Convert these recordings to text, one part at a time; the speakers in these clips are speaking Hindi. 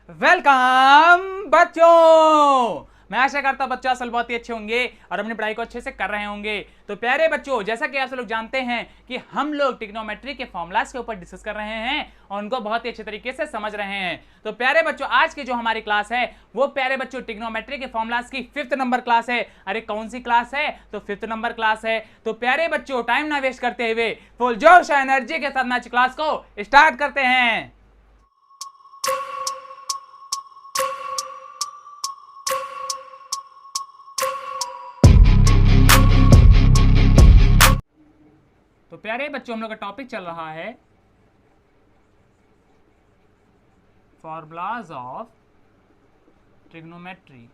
वेलकम बच्चों। मैं आशा करता हूं बच्चों असल बहुत ही अच्छे होंगे और अपनी पढ़ाई को अच्छे से कर रहे होंगे। तो प्यारे बच्चों, जैसा कि आप सब लोग जानते हैं कि हम लोग ट्रिग्नोमेट्री के फॉर्मूलाज के ऊपर डिस्कस कर रहे हैं और उनको बहुत ही अच्छे तरीके से समझ रहे हैं। तो प्यारे बच्चों, आज की जो हमारी क्लास है वो प्यारे बच्चों ट्रिग्नोमेट्री के फॉर्मूलाज की 5th नंबर क्लास है। अरे कौन सी क्लास है? तो 5th नंबर क्लास है। तो प्यारे बच्चों, टाइम ना वेस्ट करते हुए फुल जोश और एनर्जी के साथ आज क्लास को स्टार्ट करते हैं। तो प्यारे बच्चों, हम लोग का टॉपिक चल रहा है फॉर्मूलाज ऑफ ट्रिग्नोमेट्री।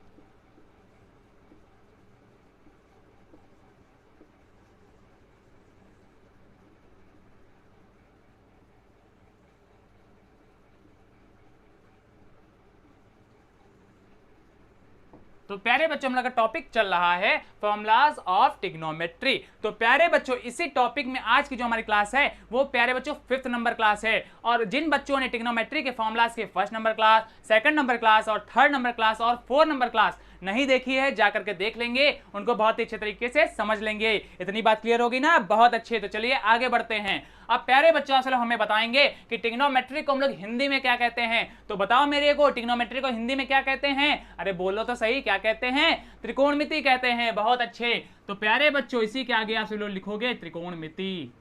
तो प्यारे बच्चों, हम लोग का टॉपिक चल रहा है फॉर्मूलाज ऑफ ट्रिग्नोमेट्री। तो प्यारे बच्चों, इसी टॉपिक में आज की जो हमारी क्लास है वो प्यारे बच्चों 5th नंबर क्लास है। और जिन बच्चों ने ट्रिग्नोमेट्री के फॉर्मूलाज के 1st number class, 2nd number class और 3rd नंबर क्लास और 4 नंबर क्लास नहीं देखी है, जाकर के देख लेंगे, उनको बहुत ही अच्छे तरीके से समझ लेंगे। इतनी बात क्लियर होगी ना? बहुत अच्छे। तो चलिए आगे बढ़ते हैं। अब प्यारे बच्चों, असल हमें बताएंगे कि ट्रिग्नोमेट्री को हम लोग हिंदी में क्या कहते हैं। तो बताओ मेरे को, ट्रिग्नोमेट्री को हिंदी में क्या कहते हैं? अरे बोलो तो सही, क्या कहते हैं? त्रिकोणमिति कहते हैं। बहुत अच्छे। तो प्यारे बच्चों, इसी के आगे आप लोग लिखोगे त्रिकोणमिति।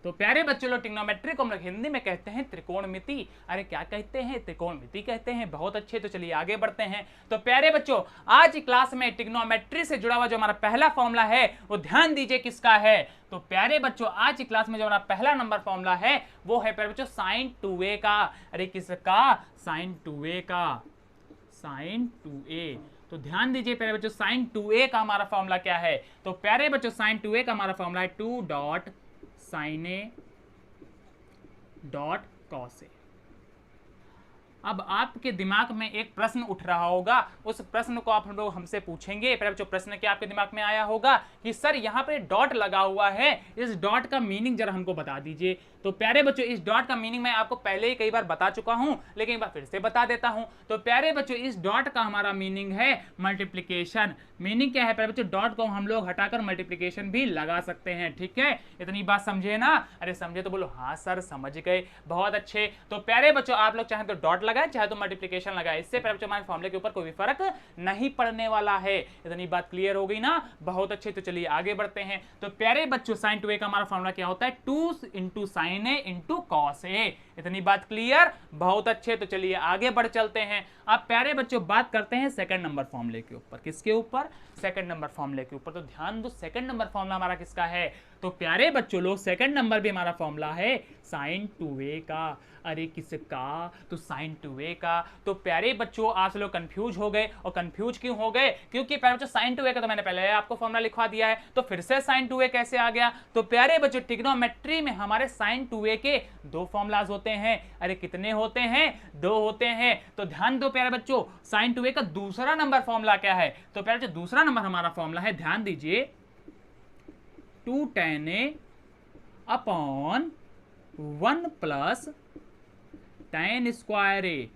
तो प्यारे बच्चों, लोग ट्रिग्नोमेट्री को हम लोग हिंदी में कहते हैं त्रिकोणमिति। अरे क्या कहते हैं? त्रिकोणमिति कहते हैं। बहुत अच्छे। तो चलिए आगे बढ़ते हैं। तो प्यारे बच्चों, आज की क्लास में ट्रिग्नोमेट्री से जुड़ा हुआ जो हमारा पहला फॉर्मूला है वो ध्यान दीजिए किसका है। तो प्यारे बच्चों, आज की क्लास में जो हमारा पहला नंबर फॉर्मूला है वो है प्यारे बच्चों sin 2a का। अरे किसका? sin 2a का। sin 2a। तो ध्यान दीजिए प्यारे बच्चों, sin 2a का हमारा फॉर्मूला क्या है? तो प्यारे बच्चों, sin 2a का हमारा फॉर्मूला है 2 dot sin a dot cos a। अब आपके दिमाग में एक प्रश्न उठ रहा होगा, उस प्रश्न को आप हम लोग हमसे पूछेंगे। पहले जो प्रश्न क्या आपके दिमाग में आया होगा कि सर यहाँ पे डॉट लगा हुआ है, इस डॉट का मीनिंग जरा हमको बता दीजिए। तो प्यारे बच्चों, इस डॉट का मीनिंग मैं आपको पहले ही कई बार बता चुका हूं, लेकिन एक बार फिर से बता देता हूं। तो प्यारे बच्चों, इस डॉट का हमारा मीनिंग है मल्टीप्लीकेशन। मीनिंग क्या है प्यारे बच्चों? डॉट को हम लोग हटाकर मल्टीप्लीकेशन भी लगा सकते हैं। ठीक है, इतनी बात समझे ना? अरे समझे तो बोलो हाँ सर समझ गए। बहुत अच्छे। तो प्यारे बच्चों, आप लोग चाहे तो डॉट लगाए चाहे तो मल्टीप्लीकेशन लगाए, इससे प्यारे बच्चों हमारे फॉर्मूले के ऊपर कोई भी फर्क नहीं पड़ने वाला है। इतनी बात क्लियर हो गई ना? बहुत अच्छे। तो चलिए आगे बढ़ते हैं। तो प्यारे बच्चों, sin 2a का हमारा फॉर्मूला क्या होता है? 2 into sine A into cos A. इतनी बात क्लियर? बहुत अच्छे। तो चलिए आगे बढ़ चलते हैं। अब प्यारे बच्चों, बात करते हैं 2nd नंबर फॉर्मूले के ऊपर। किसके ऊपर? 2nd नंबर फॉर्मूले के ऊपर। तो ध्यान दो, 2nd नंबर फॉर्मूला हमारा किसका है? तो प्यारे बच्चों लोग, 2nd नंबर भी हमारा फॉर्मूला है sin 2a का। अरे किसका? तो sin 2a का। तो प्यारे बच्चों, आप लोग कंफ्यूज हो गए। और कंफ्यूज क्यों हो गए? क्योंकि प्यारे बच्चों, sin 2a का तो मैंने पहले आपको फॉर्मूला लिखवा दिया है, तो फिर से sin 2a कैसे आ गया? तो प्यारे बच्चों, ट्रिग्नोमेट्री में हमारे sin 2a के 2 फॉर्मूलाज होते हैं। अरे कितने होते हैं? 2 होते हैं। तो ध्यान दो प्यारे बच्चों, sin 2a का दूसरा नंबर फॉर्मूला क्या है? तो प्यारे बच्चों, दूसरा नंबर हमारा फॉर्मूला है, ध्यान दीजिए, 2 tan a upon 1 plus tan square a.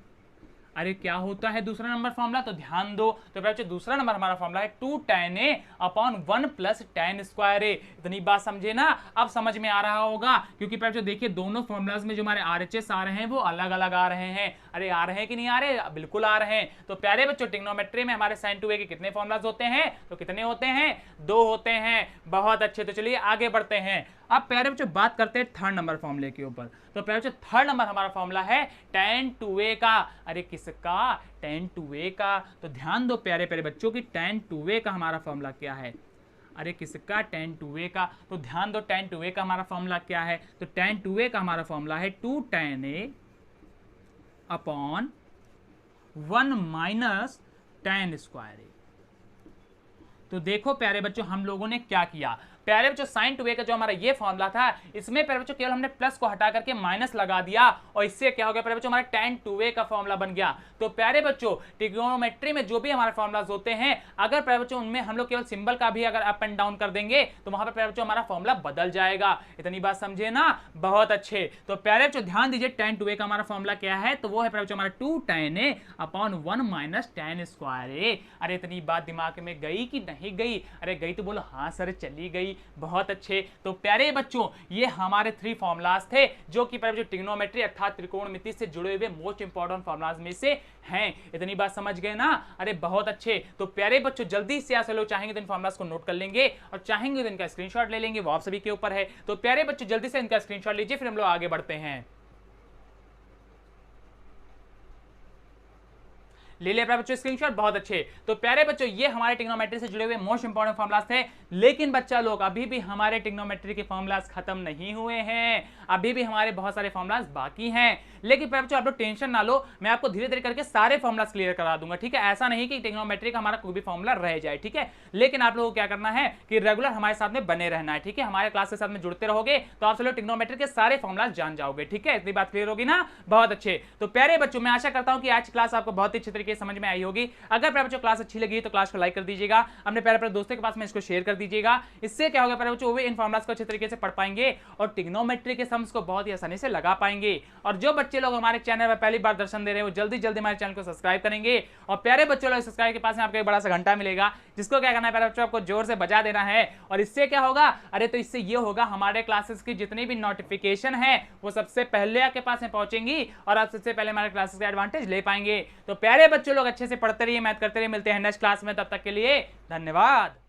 अरे क्या होता है दूसरा नंबर फॉर्मूला? तो ध्यान दो। तो बच्चों, दूसरा नंबर हमारा फॉर्मूला है 2 tan a upon 1 plus tan square a. इतनी बात समझे ना? अब समझ में आ रहा होगा, क्योंकि बच्चों देखिए, दोनों फॉर्मूलाज में जो हमारे RHS आ रहे हैं वो अलग अलग आ रहे हैं। अरे आ रहे हैं कि नहीं आ रहे? बिल्कुल आ रहे हैं। तो प्यारे बच्चों, ट्रिग्नोमेट्री में हमारे sin 2a के कितने फॉर्मूलाज होते हैं? तो कितने होते हैं? 2 होते हैं। बहुत अच्छे। तो चलिए आगे बढ़ते हैं। अब प्यारे बच्चों, बात करते हैं 3rd नंबर फॉर्मूले के ऊपर। तो प्यारे बच्चों, 3rd नंबर हमारा फॉर्मूला है tan 2a का। अरे किसका? tan 2a का। तो ध्यान दो प्यारे प्यारे बच्चों की tan 2a का हमारा फॉर्मूला क्या है? अरे किसका? tan 2a का। तो ध्यान दो, tan 2a का हमारा फॉर्मूला क्या है? तो tan 2a का हमारा फॉर्मूला है 2 tan a upon 1 minus tan square a. तो देखो प्यारे बच्चों, हम लोगों ने क्या किया? प्यारे बच्चों sin 2a का जो हमारा ये फॉर्मूला था, इसमें प्यारे बच्चों केवल हमने प्लस को हटा करके माइनस लगा दिया और इससे क्या हो गया प्यारे बच्चों, हमारा tan 2a का फॉर्मूला बन गया। तो प्यारे बच्चों ट्रिग्नोमेट्री में जो भी हमारे फॉर्मूलाज होते हैं, अगर प्यारे बच्चों उनमें हम लोग केवल सिंबल का भी अगर अप एंड डाउन कर देंगे तो वहां पर प्यारे बच्चों हमारा फॉर्मूला बदल जाएगा। इतनी बात समझे ना, बहुत अच्छे। तो प्यारे बच्चों ध्यान दीजिए tan 2a का हमारा फॉर्मूला क्या है, तो वो है प्यारे बच्चों हमारा 2 tan a upon 1 minus tan square a। अरे इतनी बात दिमाग में गई कि नहीं गई? अरे गई तो बोलो हाँ सर चली गई, बहुत अच्छे। तो प्यारे बच्चों ये हमारे 3 फॉर्मूलाज थे जो कि प्यारे बच्चों ट्रिग्नोमेट्री अर्थात त्रिकोणमिति से जुड़े हुए मोस्ट इंपॉर्टेंट फॉर्मूलाज में से हैं। इतनी बात समझ गए ना? अरे बहुत अच्छे। तो प्यारे बच्चों जल्दी से ऐसे लोग चाहेंगे तो इन फॉर्मूलाज को नोट कर लेंगे और चाहेंगे तो इनका स्क्रीनशॉट ले लेंगे, वो आप सभी के ऊपर है। तो प्यारे बच्चों जल्दी से इनका स्क्रीनशॉट लीजिए, फिर हम लोग आगे बढ़ते हैं। ले लिया प्यारे बच्चों स्क्रीनशॉट, बहुत अच्छे। तो प्यारे बच्चों ये हमारे ट्रिग्नोमेट्री से जुड़े हुए मोस्ट इंपॉर्टेंट फॉर्मूलाज थे, लेकिन बच्चा लोग अभी भी हमारे ट्रिग्नोमेट्री के फॉर्मूलाज खत्म नहीं हुए हैं, अभी भी हमारे बहुत सारे फॉर्मूलाज बाकी हैं। लेकिन प्यारे बच्चों आप लोग टेंशन ना लो, मैं आपको धीरे धीरे करके सारे फॉर्मूलाज क्लियर करा दूंगा, ठीक है? ऐसा नहीं कि ट्रिग्नोमेट्री का हमारा कोई भी फॉर्मूला रह जाए, ठीक है? लेकिन आप लोगों को क्या करना है कि रेगुलर हमारे साथ में बने रहना है, ठीक है? हमारे क्लास के साथ में जुड़ते रहोगे तो आप सब लोग ट्रिग्नोमेट्री के सारे फॉर्मूलाज जान जाओगे, ठीक है? इतनी बात क्लियर होगी ना, बहुत अच्छे। तो प्यारे बच्चों मैं आशा करता हूं कि आज की क्लास आपको बहुत ही अच्छे तरीके से समझ में आई होगी। अगर प्यारे बच्चों क्लास अच्छी लगी तो क्लास को लाइक कर दीजिएगा, अपने प्यारे दोस्तों के पास में इसको शेयर कर दीजिएगा। इससे क्या होगा प्यारे बच्चों, वो भी इन फॉर्मूलाज को अच्छे तरीके से पढ़ पाएंगे और ट्रिग्नोमेट्री के सम्स को बहुत ही आसानी से लगा पाएंगे। और जो बच्चे लोग हमारे चैनल पर पहली बार दर्शन दे रहे हैं वो जल्दी जल्दी हमारे चैनल को सब्सक्राइब करेंगे। और प्यारे बच्चों लोग सब्सक्राइब के पास में आपको एक बड़ा सा घंटा मिलेगा, जिसको क्या करना है प्यारे बच्चों, आपको जोर से बजा देना है। और इससे क्या होगा, अरे तो इससे ये होगा हमारे क्लासेस की जितनी भी नोटिफिकेशन है वो सबसे पहले आपके पास में पहुंचेंगी और आप सबसे पहले हमारे क्लासेस का एडवांटेज ले पाएंगे। तो प्यारे बच्चों लोग अच्छे से पढ़ते रहिए, मैथ करते रहिए। मिलते हैं नेक्स्ट क्लास में, तब तक के लिए धन्यवाद।